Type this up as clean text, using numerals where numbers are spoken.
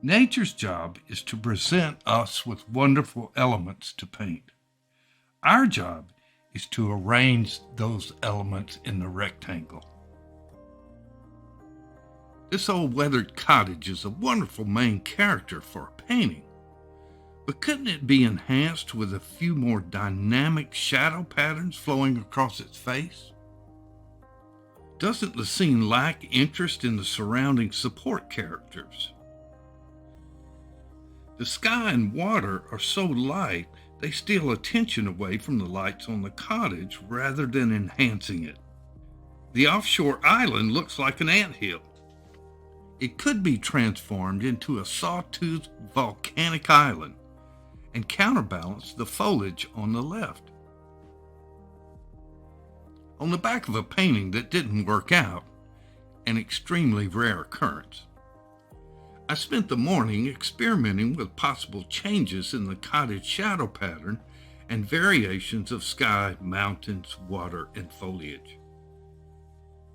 Nature's job is to present us with wonderful elements to paint. Our job is to arrange those elements in the rectangle. This old weathered cottage is a wonderful main character for a painting, but couldn't it be enhanced with a few more dynamic shadow patterns flowing across its face? Doesn't the scene lack interest in the surrounding support characters? The sky and water are so light they steal attention away from the lights on the cottage rather than enhancing it. The offshore island looks like an anthill. It could be transformed into a sawtoothed volcanic island and counterbalance the foliage on the left. On the back of a painting that didn't work out, an extremely rare occurrence, I spent the morning experimenting with possible changes in the cottage shadow pattern and variations of sky, mountains, water, and foliage.